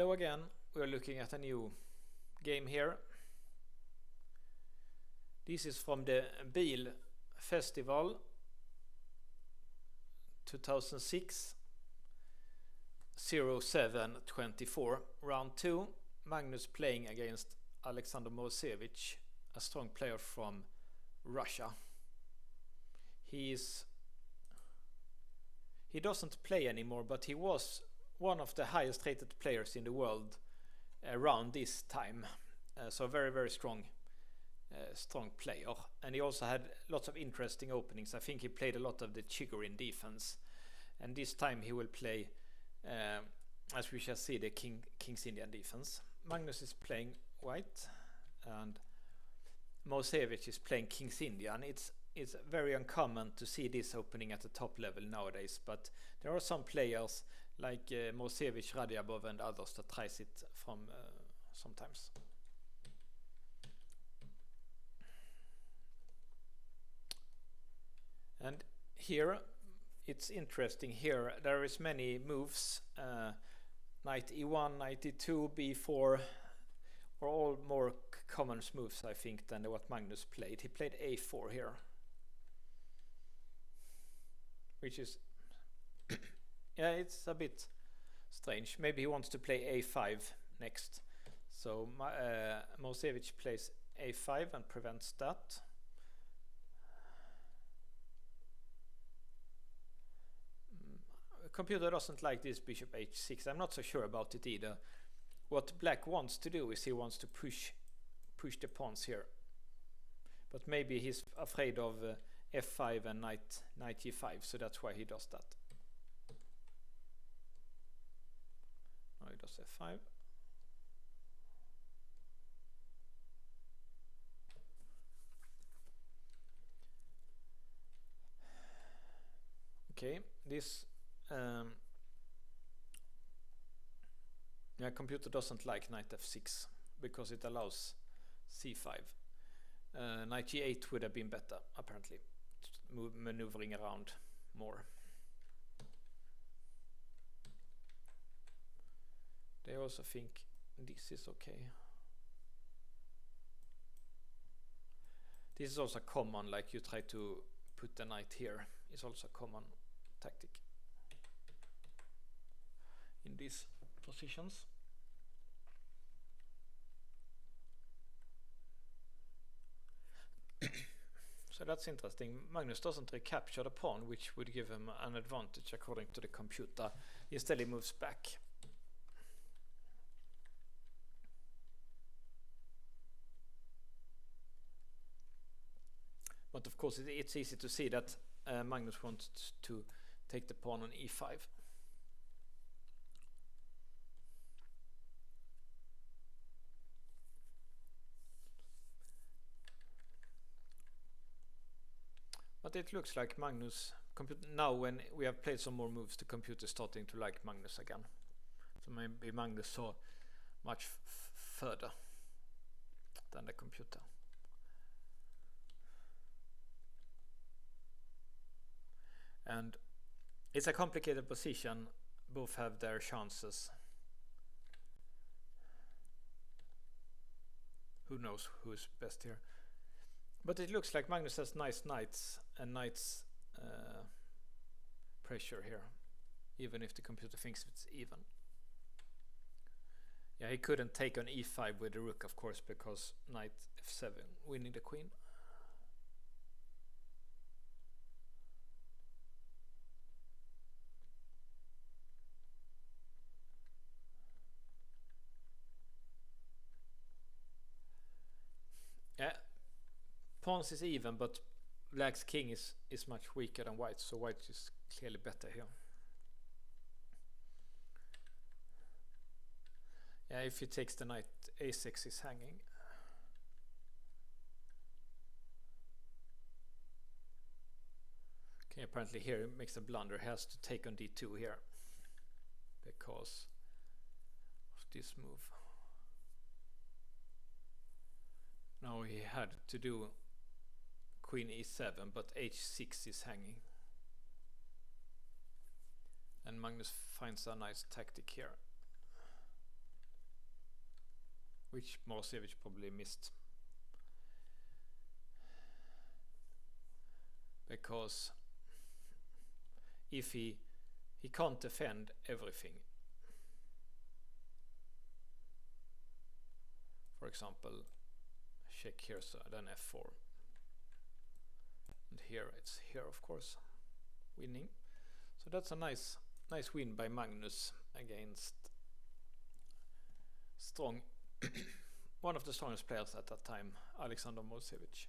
Hello again, we are looking at a new game here. This is from the Biel Festival 2006 07-24 round 2. Magnus playing against Alexander Morozevich, a strong player from Russia. He doesn't play anymore, but he was one of the highest rated players in the world around this time. So very strong player, and he also had lots of interesting openings. I think he played a lot of the Chigorin defense, and this time he will play, as we shall see, the King's Indian defense. Magnus is playing white and Morozevich is playing King's Indian. It's very uncommon to see this opening at the top level nowadays, but there are some players like Morozevich, Radiabov and others that tries it from sometimes. And here it's interesting. Here there is many moves, knight e1, knight e2, b4 are all more common moves, I think, than what Magnus played. He played a4 here, which is yeah, it's a bit strange. Maybe he wants to play a5 next, so Morozevich plays a5 and prevents that. Computer doesn't like this bishop h6. I'm not so sure about it either. What black wants to do is he wants to push the pawns here, but maybe he's afraid of f5 and knight e5, so that's why he does that. Now he does f5. Okay, this computer doesn't like knight f6 because it allows c5. Knight g8 would have been better, apparently, maneuvering around more. They also think this is okay. This is also common, like you try to put the knight here. It's also a common tactic in these positions. So that's interesting. Magnus doesn't recapture the pawn, which would give him an advantage according to the computer. Instead he moves back. But of course it's easy to see that Magnus wants to take the pawn on e5. But it looks like Magnus, now when we have played some more moves, the computer is starting to like Magnus again. So maybe Magnus saw much further than the computer. And it's a complicated position. Both have their chances. Who knows who's best here? But it looks like Magnus has nice knights and knights pressure here, even if the computer thinks it's even. Yeah, he couldn't take on e5 with the rook, of course, because knight f7 winning the queen. Yeah. Pawns is even, but black's king is much weaker than white, so white is clearly better here. Yeah, if he takes the knight, a6 is hanging. Okay, apparently here he makes a blunder. He has to take on d2 here because of this move. Now he had to do queen e7, but h6 is hanging. And Magnus finds a nice tactic here. which Morozevich probably missed. Because if he can't defend everything. For example, check here, so then f4. And here it's here, of course, winning. So that's a nice win by Magnus against strong one of the strongest players at that time, Alexander Morozevich.